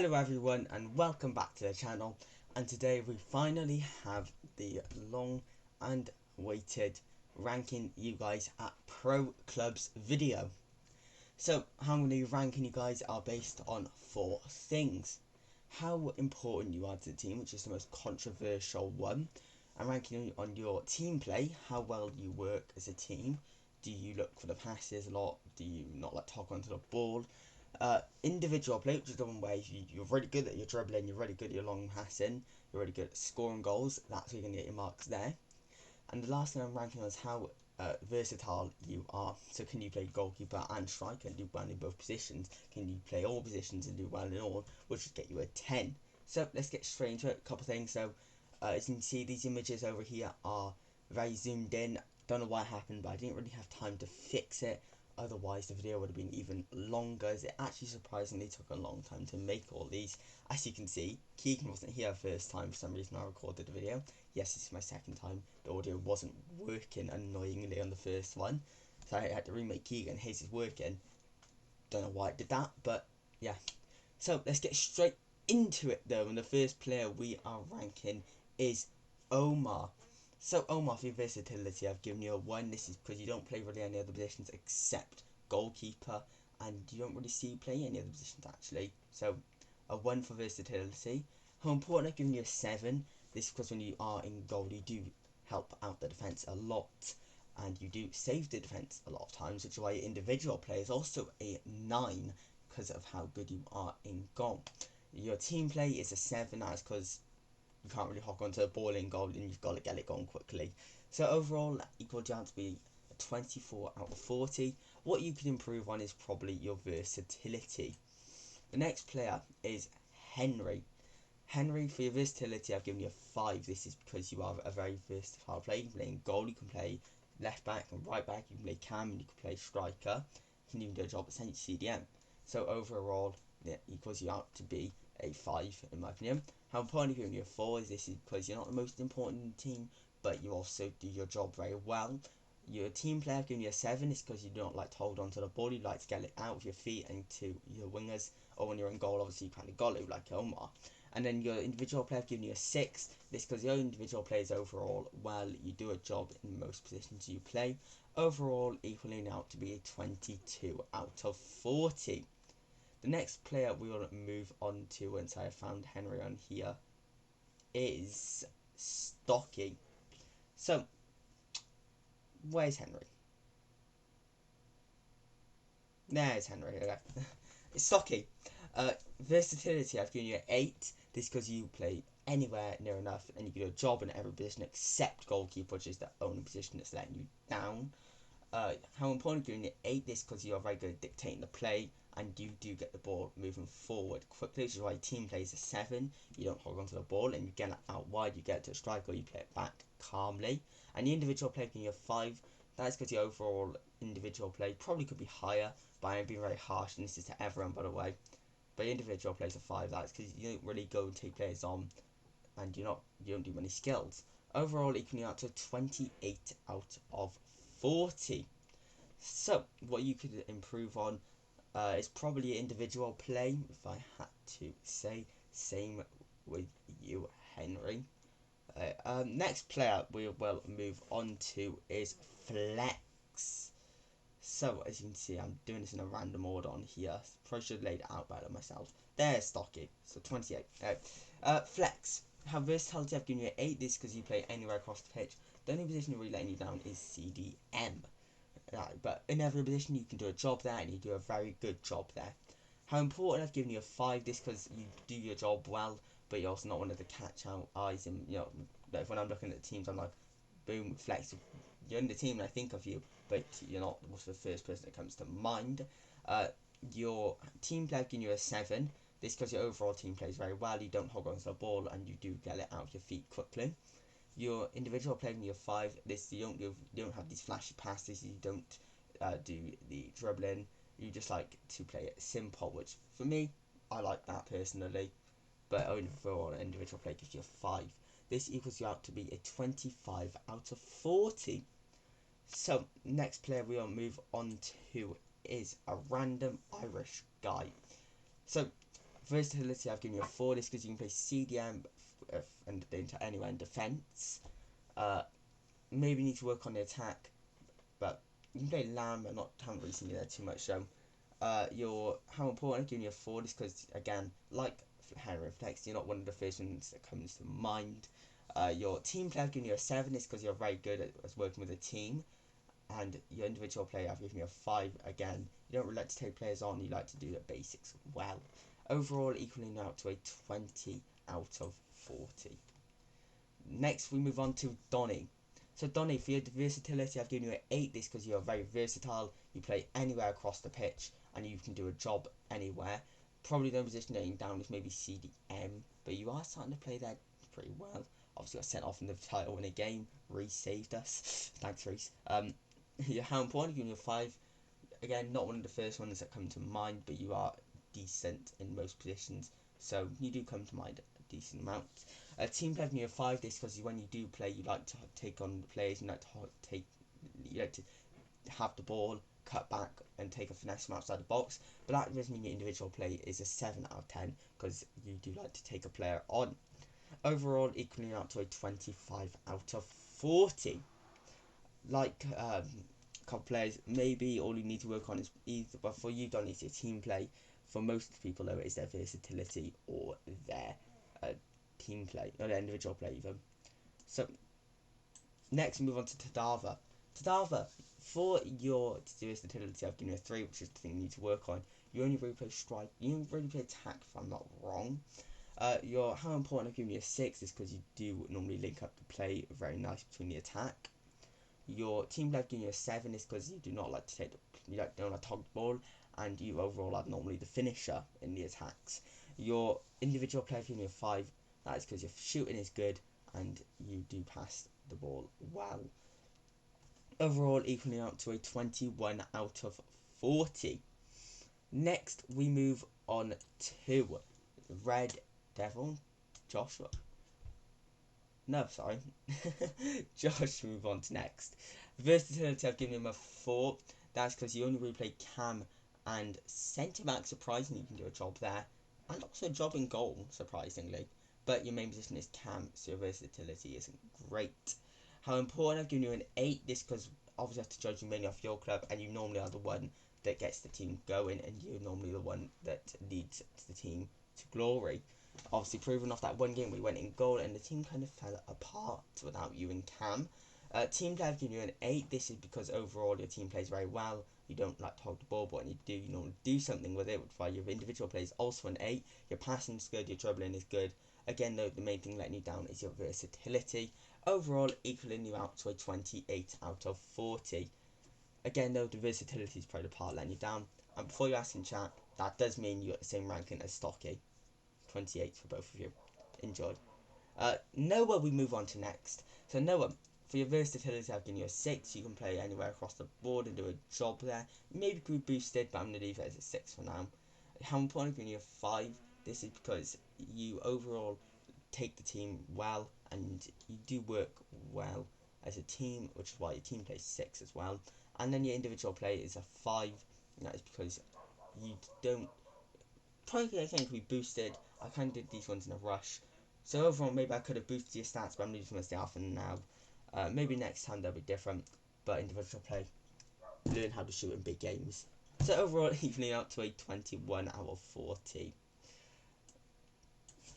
Hello everyone and welcome back to the channel, and today we finally have the long and waited ranking you guys at pro clubs video. So how I'm going to be ranking you guys are based on four things: how important you are to the team, which is the most controversial one. I'm ranking you on your team play, how well you work as a team. Do you look for the passes a lot? Do you not like to hog onto the ball? Individual play, which is the one where you're really good at your dribbling, you're really good at your long passing, you're really good at scoring goals. That's where you're going to get your marks there. And the last thing I'm ranking on is how versatile you are. So can you play goalkeeper and striker and do well in both positions? Can you play all positions and do well in all, which would get you a 10. So let's get straight into it. A couple of things. So as you can see, these images over here are very zoomed in. Don't know what happened, but I didn't really have time to fix it. Otherwise the video would have been even longer, as it actually surprisingly took a long time to make all these. As you can see, Keegan wasn't here first time for some reason I recorded the video. Yes, this is my second time. The audio wasn't working annoyingly on the first one, so I had to remake Keegan. His is working. Don't know why it did that, but yeah. So let's get straight into it though, and the first player we are ranking is Omar. So Omar, for your versatility, I've given you a 1. This is because you don't play really any other positions except goalkeeper, and you don't really see you play any other positions actually. So a 1 for versatility. How important, I've given you a 7. This is because when you are in goal, you do help out the defence a lot, and you do save the defence a lot of times, which is why your individual play is also a 9 because of how good you are in goal. Your team play is a 7. That's because you can't really hog onto the ball in goal and you've got to get it going quickly. So overall, that equals out to be a 24 out of 40. What you can improve on is probably your versatility. The next player is Henry. Henry, for your versatility, I've given you a 5. This is because you are a very versatile player. You can play in goal, you can play left back and right back, you can play cam, and you can play striker. You can even do a job at centre CDM. So overall, it equals you out to be a 5 in my opinion. How important you're giving you a 4 is this is because you're not the most important in the team, but you also do your job very well. Your team player, I've given you a 7, is because you don't like to hold on to the ball, you like to get it out with your feet and to your wingers, or when you're in goal, obviously you kind of got it like Omar. And then your individual player, I've given you a 6, this because your individual plays overall well, you do a job in most positions you play. Overall, equaling out to be a 22 out of 40. The next player we will move on to, once I have found Henry on here, is Stocky. So, where's Henry? There's Henry. Okay. Stocky. Versatility, I've given you an 8. This is because you play anywhere near enough and you can do a job in every position except goalkeeper, which is the only position that's letting you down. How important you're in the 8, this because you're very good at dictating the play and you do get the ball moving forward quickly, which is why team plays a 7. You don't hold onto the ball and you get it out wide, you get it to a striker, or you play it back calmly. And the individual play can you have 5. That is because the overall individual play probably could be higher, but I'm being very harsh, and this is to everyone by the way. But your individual plays a 5. That's because you don't really go and take players on, and you don't do many skills. Overall, equaling out to 28 out of 40. So what you could improve on is probably your individual play, if I had to say. Same with you, Henry. Next player we will move on to is Flex. So as you can see, I'm doing this in a random order on here. Probably should have laid it out better myself. There's Stocky, so 28. Flex. How versatility, I've given you an 8. This because you play anywhere across the pitch. The only position you're really letting you down is CDM. But in every position you can do a job there, and you do a very good job there. How important, I've given you a 5. This because you do your job well, but you're also not one of the catch out eyes. And like when I'm looking at the teams, I'm like, boom, Flex, you're in the team and I think of you, but you're not the first person that comes to mind. Your team play, I've given you a 7. This because your overall team plays very well, you don't hog onto the ball and you do get it out of your feet quickly. Your individual play in your 5. This you don't have these flashy passes. You don't do the dribbling. You just like to play it simple, which for me, I like that personally. But overall, individual play gives you a 5. This equals you out to be a 25 out of 40. So next player we will move on to is a random Irish guy. So Versatility, I've given you a 4. This because you can play CDM and anywhere in defense. Maybe need to work on the attack, but you can play Lamb, but haven't really seen you there too much. So, how important I've given you a 4 is because, again, like Henry Flex, you're not one of the first ones that comes to mind. Your team play, I've given you a 7 is because you're very good at working with a team. And your individual play, I've given you a 5. Again, you don't really like to take players on, you like to do the basics well. Overall, equaling out to a 20 out of 40. Next, we move on to Donny. So Donny, for your versatility, I've given you an 8. This because you're very versatile. You play anywhere across the pitch, and you can do a job anywhere. Probably the position that you're down is maybe CDM, but you are starting to play there pretty well. Obviously, got sent off in the title in a game. Reese saved us. Thanks, Reese. How important? Giving you a 5. Again, not one of the first ones that come to mind, but you are decent in most positions, so you do come to mind a decent amount. Team play, giving you a 5. This because when you do play, you like to take on the players. You like to have the ball, cut back, and take a finesse from outside the box. But that doesn't mean your individual play is a 7 out of 10 because you do like to take a player on. Overall, equaling out to a 25 out of 40. Like a couple players, maybe all you need to work on is either, but for you, don't need your team play. For most people, though, it's their versatility or their team play, or their individual play, even. So, next, we move on to Tadava. Tadava, for your versatility, I've given you a 3, which is the thing you need to work on. You only really play strike, you only really play attack, if I'm not wrong. How important I've given you a 6 is because you do normally link up the play very nice between the attack. Your team play giving you a 7 is because you do not like to don't like to hog the ball, and you overall are normally the finisher in the attacks. Your individual play giving you a 5. That is because your shooting is good and you do pass the ball well. Overall, equaling out to a 21 out of 40. Next, we move on to Red Devil Joshua. No, sorry. Josh, move on to next. Versatility, I've given him a 4. That's because you only really play cam and centre back. Surprisingly, you can do a job there. And also a job in goal, surprisingly. But your main position is cam, so your versatility isn't great. How important, I've given you an 8. This because obviously I have to judge you mainly off your club, and you normally are the one that gets the team going, and you're normally the one that leads the team to glory. Obviously proven off that one game we went in goal and the team kind of fell apart without you and Cam. Team play, I've given you an 8. This is because overall your team plays very well. You don't like to hold the ball, but when you do, you normally do something with it. While your individual play is also an 8. Your passing is good, your dribbling is good. Again, though, the main thing letting you down is your versatility. Overall, equaling you out to a 28 out of 40. Again, though, the versatility is probably the part letting you down. And before you ask in chat, that does mean you're at the same ranking as Stocky. 28 for both of you. Enjoy. Noah, we move on to next. So Noah, for your versatility, I've given you a 6. You can play anywhere across the board and do a job there. Maybe could be boosted, but I'm going to leave it as a 6 for now. How important, I've given you a 5. This is because you overall take the team well and you do work well as a team, which is why your team plays 6 as well. And then your individual play is a 5. And that is because you don't probably, I think, we boosted. I kind of did these ones in a rush. So overall, maybe I could have boosted your stats, but I'm leaving them as they are for now. Maybe next time they'll be different. But individual play, learn how to shoot in big games. So overall, evening out to a 21 out of 40.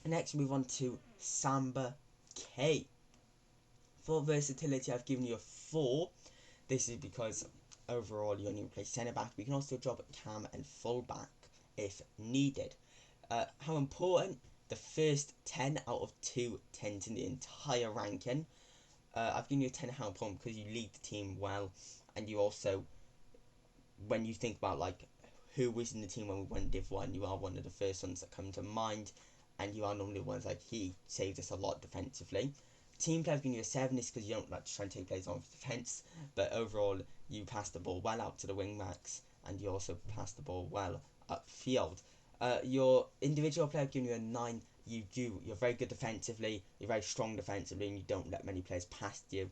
Next, move on to Samba K. For versatility, I've given you a 4. This is because overall you only play centre back, but you can also drop at cam and full back if needed. How important? The first 10 out of 2 10s in the entire ranking. I've given you a 10 how important because you lead the team well, and you also, when you think about like who was in the team when we won Div 1, you are one of the first ones that come to mind, and you are normally the ones like he saved us a lot defensively. Team play, I've given you a 7 is because you don't like to try and take plays on for defence, but overall you pass the ball well out to the wing backs, and you also pass the ball well upfield. Your individual play, I've given you a 9. You're very good defensively, you're very strong defensively, and you don't let many players past you.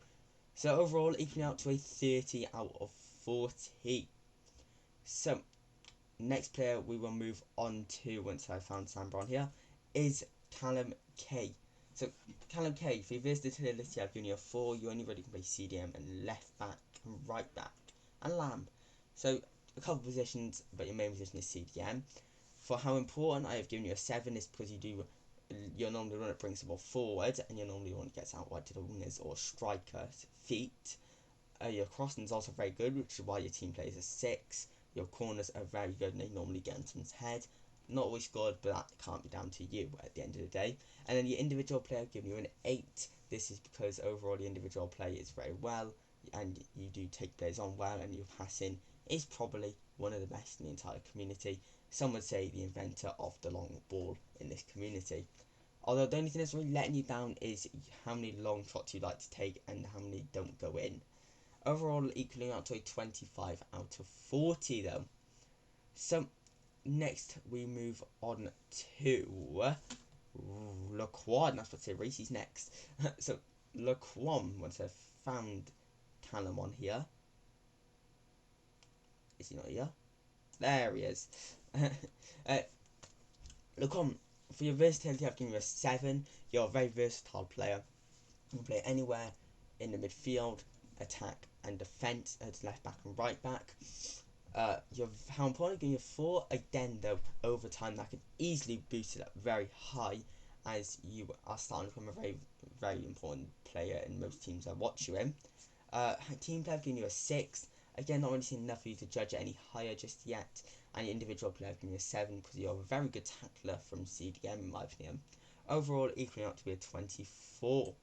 So overall, equaling out to a 30 out of 40. So, next player we will move on to, once I found Sambron here, is Callum K. So Callum K, for your versatility, I've given you a 4. You only really can play CDM and left back and right back and Lamb. So a couple of positions, but your main position is CDM. For how important, I have given you a 7 is because you're normally the one that brings the ball forward, and you're normally the one that gets out wide to the wingers or strikers' feet. Your crossing is also very good, which is why your team plays a 6. Your corners are very good and they normally get on someone's head. Not always good, but that can't be down to you at the end of the day. And then your individual player giving you an 8. This is because overall the individual play is very well, and you do take players on well, and your passing is probably one of the best in the entire community. Some would say the inventor of the long ball in this community. Although the only thing that's really letting you down is how many long shots you like to take and how many don't go in. Overall, equaling out to a 25 out of 40 though. So next we move on to Laquan. That's what I say. Racy's next. So Laquan, once I've found Callum on here. Is he not here? There he is. Laquan, for your versatility, I've given you a 7. You're a very versatile player. You can play anywhere in the midfield, attack and defence, as left back and right back. How important, giving you a 4. Again though, over time that could easily boost it up very high, as you are starting to become a very, very important player in most teams that watch you in. Team player giving you a 6. Again, not really seeing enough for you to judge it any higher just yet. And your individual player giving you a 7 because you're a very good tackler from CDM in my opinion. Overall, equaling out to be a 24.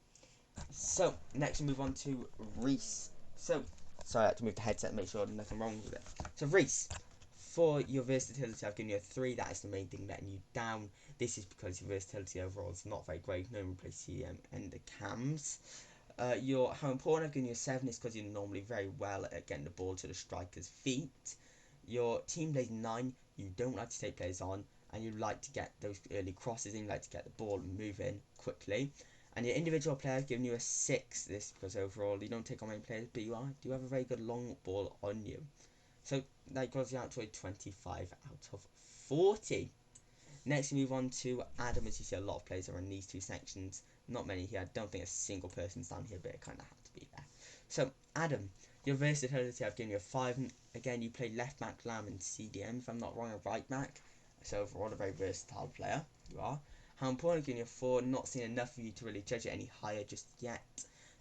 So next we move on to Reese. So sorry, I had to move the headset to make sure there's nothing wrong with it. So Reese, for your versatility, I've given you a 3. That is the main thing letting you down. This is because your versatility overall is not very great. No one plays CDM and the cams. How important, I've given you a 7 is because you're normally very well at getting the ball to the striker's feet. Your team plays 9. You don't like to take players on, and you like to get those early crosses in. You like to get the ball moving quickly. And your individual player giving you a 6. This because overall you don't take on many players, but you do have a very good long ball on you. So that goes out to a 25 out of 40. Next we move on to Adam. As you see, a lot of players are in these two sections. Not many here. I don't think a single person's down here, but it kind of had to be there. So Adam, your versatility, I've given you a 5. Again, you play left back, Lamb and CDM, if I'm not wrong, a right back. So overall a very versatile player you are. How important, giving you a 4. Not seeing enough of you to really judge it any higher just yet.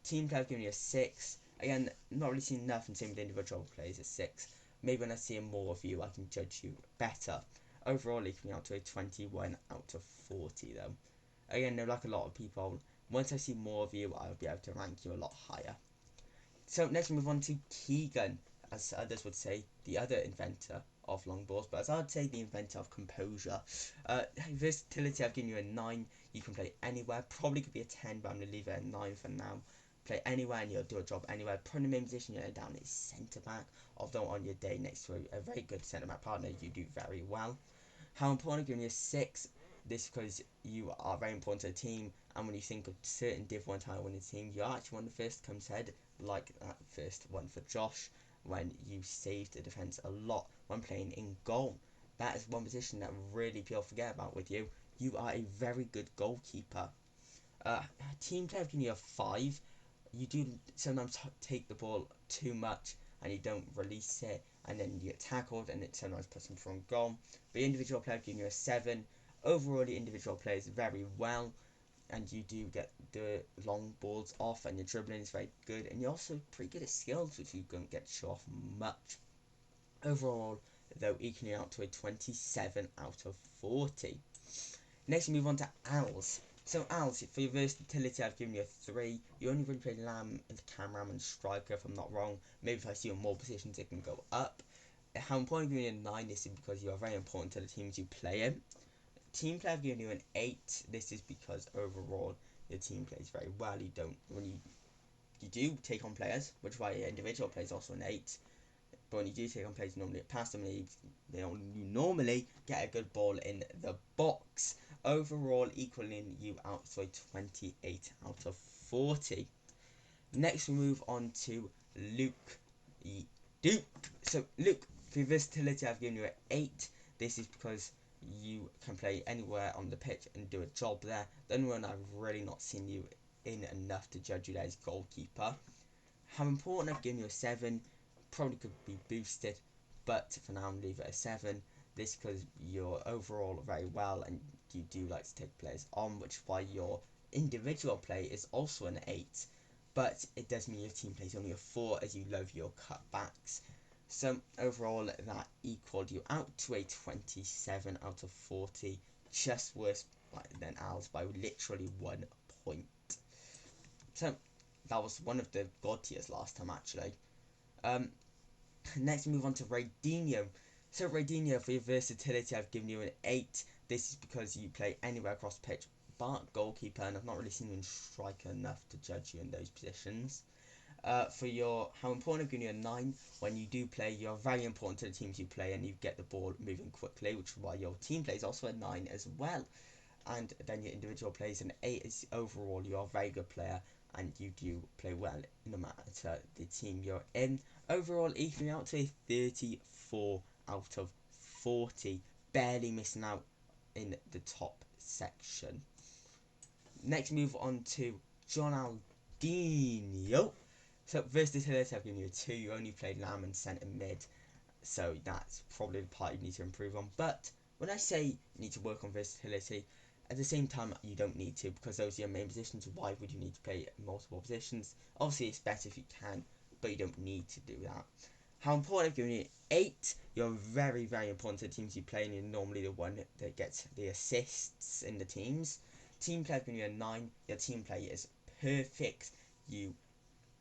Team player giving you a 6. Again, not really seeing enough, and same with individual players, a 6. Maybe when I see more of you, I can judge you better. Overall, equaling out to a 21 out of 40 though. Again, like a lot of people, once I see more of you, I'll be able to rank you a lot higher. So next we move on to Keegan, as others would say, the other inventor of long balls, but as I would say, the inventor of composure. Versatility, I've given you a 9. You can play anywhere. Probably could be a 10, but I'm going to leave it at 9 for now. Play anywhere and you'll do a job anywhere. Probably the main position you're down is centre back, although on your day next to a very good centre back partner, you do very well. How important, giving you a 6. This because you are very important to the team, and when you think of certain Div 1 title winning team, you're actually one of the first to come to head, like that first one for Josh, when you saved the defence a lot when playing in goal. That is one position that really people forget about with you. You are a very good goalkeeper. Team player giving you a 5. You do sometimes take the ball too much and you don't release it, and then you get tackled and it sometimes puts them from goal. But individual player giving you a 7. Overall, the individual plays very well, and you do get the long balls off, and your dribbling is very good, and you're also pretty good at skills, which you don't get to show off much. Overall, though, equaling out to a 27 out of 40. Next, we move on to Als. So Als, for your versatility, I've given you a 3. You only really play Lamb and Camram and Striker, if I'm not wrong. Maybe if I see you in more positions, it can go up. How important, giving you a 9, this is because you are very important to the teams you play in. Team player, I've given you an 8. This is because overall the team plays very well. You do take on players, which is why your individual plays also an 8. But when you do take on players, you normally pass them, and you normally get a good ball in the box. Overall, equaling you out to a 28 out of 40. Next, we move on to Luke. So Luke, For your versatility, I've given you an 8. This is because you can play anywhere on the pitch and do a job there. The only one I've really not seen you in enough to judge you there is goalkeeper. How important, I've given you a 7. Probably could be boosted, but for now I'm leave it a 7. This because you're overall very well and you do like to take players on, which is why your individual play is also an 8. But it does mean your team play is only a 4 as you love your cutbacks. So overall that equaled you out to a 27 out of 40, just worse than Al's by literally 1 point. So that was one of the god tiers last time actually. Next we move on to Radinho. So Radinho, for your versatility I've given you an 8. This is because you play anywhere across the pitch but goalkeeper, and I've not really seen you in striker enough to judge you in those positions. For your how important, I've given you a 9. When you do play, you're very important to the teams you play and you get the ball moving quickly, which is why your team play is also a 9 as well. And then your individual play is an 8. As overall you are a very good player and you do play well no matter the team you're in. Overall equaling out to a 34 out of 40, barely missing out in the top section. Next move on to Ronaldinho. So versatility, I've given you a 2. You only played Lamb and centre mid, so that's probably the part you need to improve on. But when I say you need to work on versatility, at the same time you don't need to, because those are your main positions. Why would you need to play multiple positions? Obviously it's better if you can, but you don't need to do that. How important, I've given you 8. You're very, very important to the teams you play, and you're normally the one that gets the assists in the teams. Team play, I've given you a 9. Your team play is perfect. You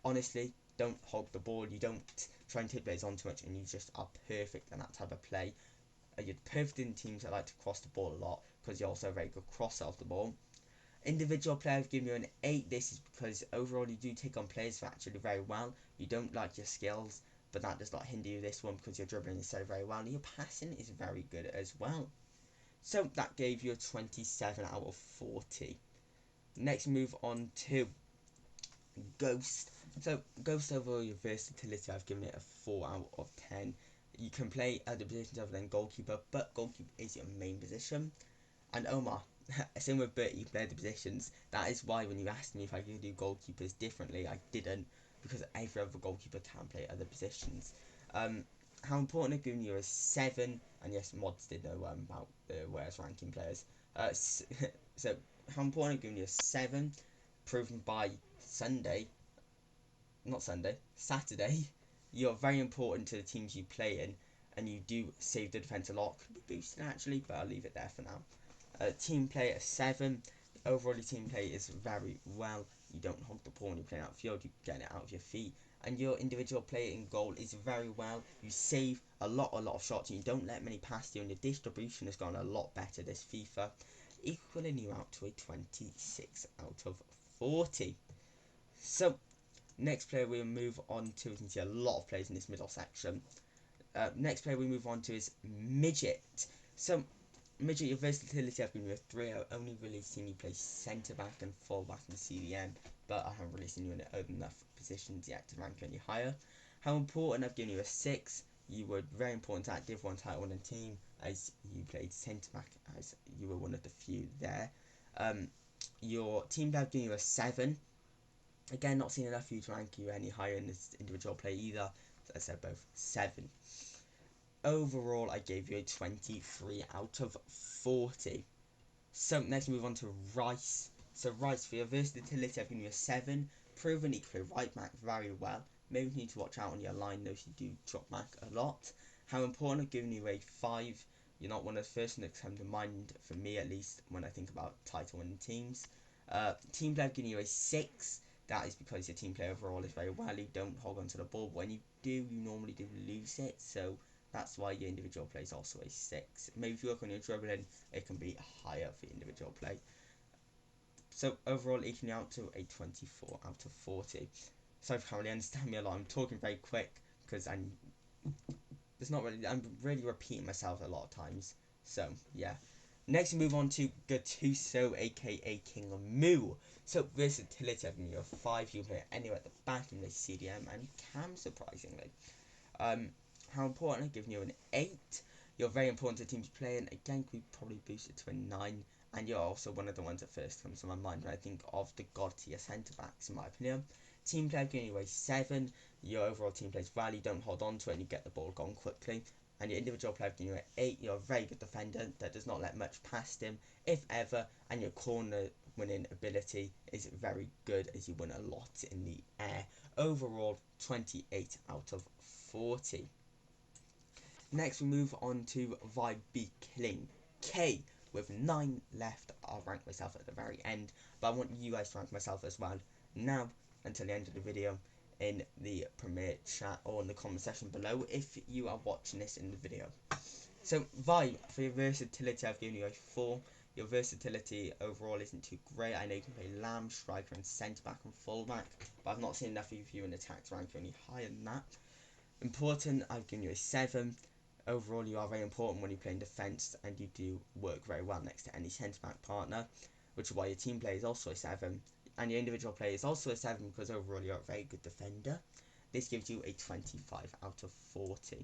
honestly don't hog the ball, you don't try and take players on too much, and you just are perfect in that type of play. You're perfect in teams that like to cross the ball a lot, because you're also a very good crosser of the ball. Individual player, I've given you an 8. This is because overall you do take on players actually very well. You don't like your skills, but that does not hinder you this one, because your dribbling is so very well and your passing is very good as well. So that gave you a 27 out of 40. Next move on to Ghost. So Ghost, overall your versatility, I've given it a 4 out of 10. You can play other positions other than goalkeeper, but goalkeeper is your main position. And Omar, same with Bert, you play the positions. That is why when you asked me if I could do goalkeepers differently, I didn't, because every other goalkeeper can play other positions. How important, I've given you a 7, and yes, mods did know about where's ranking players. So how important, I've given you a 7, proven by Saturday, you're very important to the teams you play in, and you do save the defence a lot. Could be boosted actually, but I'll leave it there for now. Team play at 7. Overall, your team play is very well. You don't hog the ball when you're playing outfield, you get it out of your feet. And your individual play in goal is very well. You save a lot of shots, and you don't let many past you, and your distribution has gone a lot better this FIFA, equaling you out to a 26 out of 40. So next player we'll move on to, we can see a lot of players in this middle section. Next player we move on to is Midget. So Midget, your versatility, I've given you a 3. I've only really seen you play centre back and full back in CDM, but I haven't really seen you in enough positions yet to rank any higher. How important, I've given you a 6. You were very important to that Div 1 title winning team, as you played centre back, as you were one of the few there. Your team play, I've given you a 7. Again, not seen enough for you to rank you any higher in this individual play either. So I said both 7. Overall, I gave you a 23 out of 40. So next we move on to Rice. So Rice, for your versatility, I've given you a 7. Proven you can play right back very well. Maybe you need to watch out on your line, though, you do drop back a lot. How important, I've given you a 5. You're not one of the first that come to mind, for me at least, when I think about title winning teams. Team play, I've given you a 6. That is because your team play overall is very well. You don't hold on to the ball, but when you do, you normally do lose it. So that's why your individual play is also a 6. Maybe if you work on your dribbling, it can be higher for your individual play. So overall, equaling out to a 24 out of 40. So if you can't really understand me a lot, I'm talking very quick because I'm really repeating myself a lot of times. So yeah. Next we move on to Gattuso, aka King Moo. So versatility, I've given you a 5. You can play anywhere at the back in the CDM, and you can, surprisingly. how important? I've given you an 8. You're very important to teams you play in. Again, we probably boost it to a 9. And you're also one of the ones that first comes to my mind when I think of the god tier centre backs, in my opinion. Team play, I've given you a 7. Your overall team plays well, you don't hold on to it and you get the ball gone quickly. And your individual player, I've given you an 8. You're a very good defender that does not let much past him, if ever. And your corner winning ability is very good as you win a lot in the air. Overall, 28 out of 40. Next, we move on to Vibe Be Killing K. With 9 left, I'll rank myself at the very end, but I want you guys to rank myself as well now until the end of the video in the Premier chat or in the comment section below if you are watching this in the video. So Vibe, for your versatility, I've given you a 4. Your versatility overall isn't too great. I know you can play lamb, striker and centre back and full back, but I've not seen enough of you in attack to rank you any higher than that. Important, I've given you a 7. Overall, you are very important when you play in defence and you do work very well next to any centre-back partner, which is why your team play is also a 7. And your individual play is also a 7 because overall you're a very good defender. This gives you a 25 out of 40.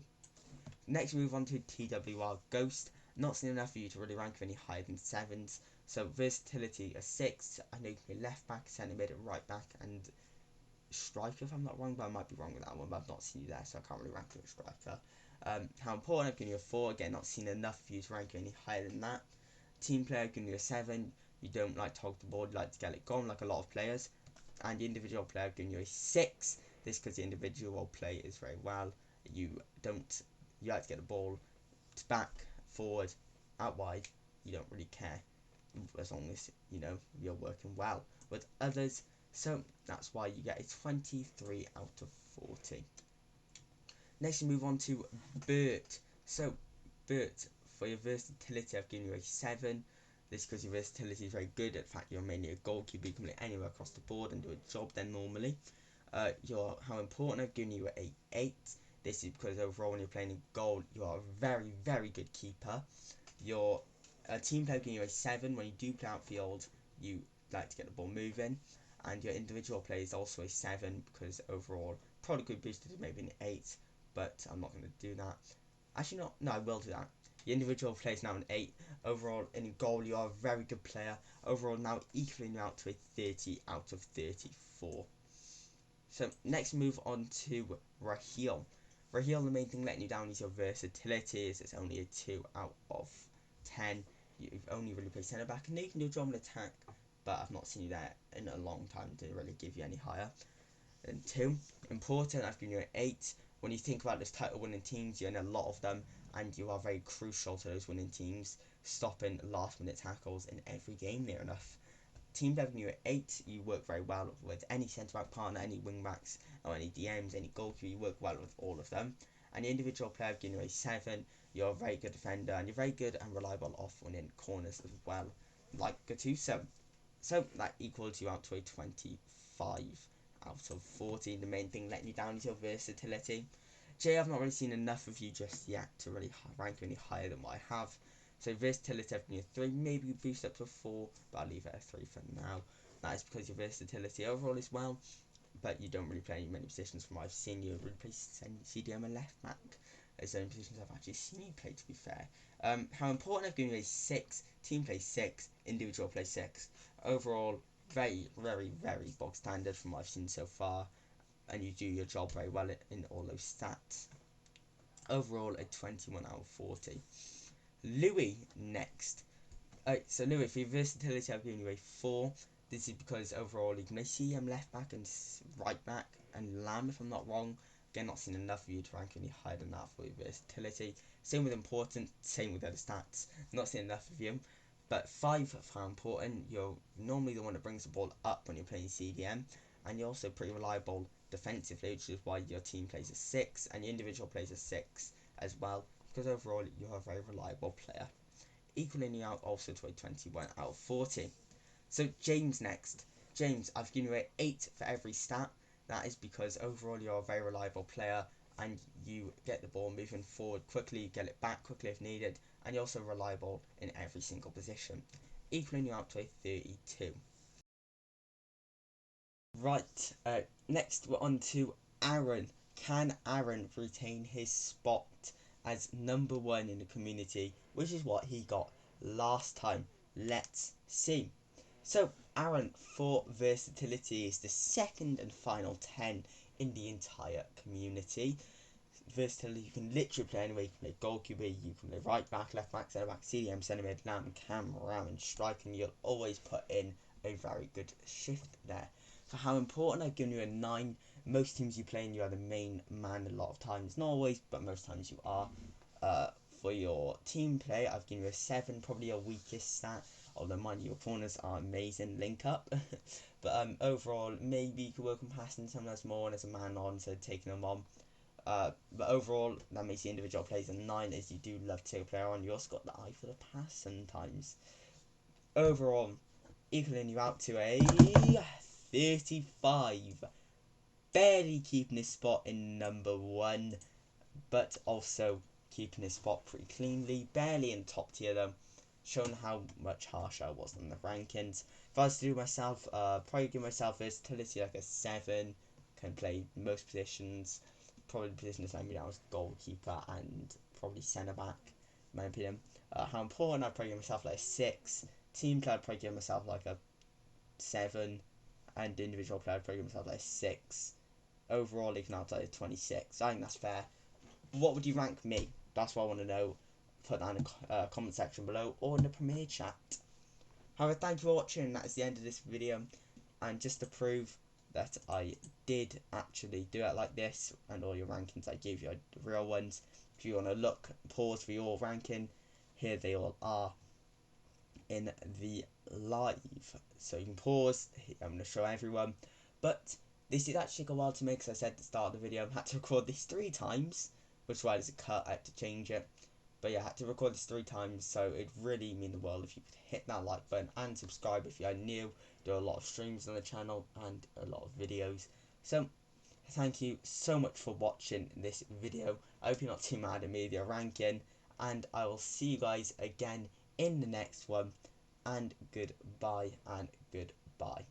Next, we move on to TWR Ghost. Not seen enough for you to really rank any higher than 7s. So versatility a 6. I know you can play left back, centre mid, right back, and striker if I'm not wrong, but I might be wrong with that one. But I've not seen you there, so I can't really rank you a striker. How important? I've given you a 4. Again, not seen enough for you to rank you any higher than that. Team player, I've given you a 7. You don't like to hog the board, you like to get it gone like a lot of players. And the individual player, I've given you a 6. This because the individual play is very well. You like to get the ball to back, forward, out wide. You don't really care as long as you're working well with others. So that's why you get a 23 out of 40. Next, we move on to Bert. So, Bert, for your versatility, I've given you a 7. This because your versatility is very good. In fact, you're mainly a goalkeeper. You can play anywhere across the board and do a job then normally. How important, I've given you a 8. This is because overall when you're playing in goal, you are a very, very good keeper. Your team play, I've given you a 7. When you do play outfield, you like to get the ball moving. And your individual play is also a 7 because overall probably could boost it to maybe an 8, but I'm not going to do that. Actually, no, I will do that. Your individual play is now an 8. Overall, in goal, you are a very good player. Overall, now equaling out to a 30 out of 34. So, next move on to Raheel. Raheel, the main thing letting you down is your versatility. It's only a 2 out of 10. You've only really played centre back, and now you can do a job and attack, but I've not seen you there in a long time to really give you any higher. And 2, important, I've given you an 8. When you think about those title winning teams, you're in a lot of them, and you are very crucial to those winning teams, stopping last minute tackles in every game near enough. Team having you at 8, you work very well with any centre back partner, any wing backs, or any DMs, any goalkeeper, you work well with all of them. And the individual player I've given you a 7, you're a very good defender, and you're very good and reliable off winning corners as well, like Gattuso. So that equals you out to a 25 out of 40. The main thing letting you down is your versatility. Jay, I've not really seen enough of you just yet to really rank you any higher than what I have. So versatility, I've given you a 3, maybe boost up to a 4, but I'll leave it at 3 for now. That is because your versatility overall is well, but you don't really play many positions from what I've seen. You really play CDM and left back, as the only positions I've actually seen you play, to be fair. How important, I've given you a 6, team play 6, individual play 6. Overall, very, very, very bog standard from what I've seen so far, and you do your job very well in all those stats. Overall, a 21 out of 40. Louis next. So Louis, for your versatility, I've given you a 4. This is because overall you can play CM left back and right back and Lamb, if I'm not wrong. Again, not seen enough of you to rank any higher than that for your versatility. Same with important, same with other stats. Not seen enough of you. But 5 for how important, you're normally the one that brings the ball up when you're playing CDM, and you're also pretty reliable defensively, which is why your team plays a 6 and your individual plays a 6 as well, because overall you're a very reliable player. Equaling you out also to a 21 out of 40. So James next. James, I've given you an 8 for every stat. That is because overall you're a very reliable player and you get the ball moving forward quickly, get it back quickly if needed, and you're also reliable in every single position. Equaling you out to a 32. Right, next we're on to Aaron Can Aaron retain his spot as number 1 in the community, which is what he got last time? Let's see. So Aaron, for versatility, is the second and final 10 in the entire community. Versatility, you can literally play anywhere. You can play goalkeeper, you can play right back, left back, centre back, CDM, centre mid, lamb, cam, ram, and strike, and you'll always put in a very good shift there. For how important, I've given you a 9. Most teams you play in, you are the main man a lot of times. Not always, but most times you are. For your team play, I've given you a 7, probably your weakest stat. Although mind you, your corners are amazing link up. But overall, maybe you could work on passing sometimes more and as a man on, so taking them on. But overall, that makes the individual plays a 9, as you do love to take a player on. You also got the eye for the pass sometimes. Overall, equaling you out to a 35. Barely keeping his spot in number 1, but also keeping his spot pretty cleanly. Barely in top tier though, showing how much harsher I was on the rankings. If I was to do myself, probably give myself versatility like a 7. Can play most positions. Probably the positions I mean I was goalkeeper and probably centre back, in my opinion. How important, I'd probably give myself like a 6. Team play, I'd probably give myself like a 7. And individual play, I'd probably give myself like a 6. Overall, even outside of 26. I think that's fair. What would you rank me? That's what I want to know. Put that in the comment section below or in the Premier chat. However, thank you for watching. That is the end of this video. And just to prove that I did actually do it like this, and all your rankings I gave you are the real ones. If you want to look, pause for your ranking, here they all are in the live. So you can pause. I'm going to show everyone. But this did actually take a while to make, as I said at the start of the video. I had to record this 3 times, which is why there's a cut. I had to change it. But yeah, I had to record this 3 times, so it'd really mean the world if you could hit that like button and subscribe if you are new. Do a lot of streams on the channel and a lot of videos. So thank you so much for watching this video. I hope you're not too mad at me with your ranking, and I will see you guys again in the next one. And goodbye and goodbye.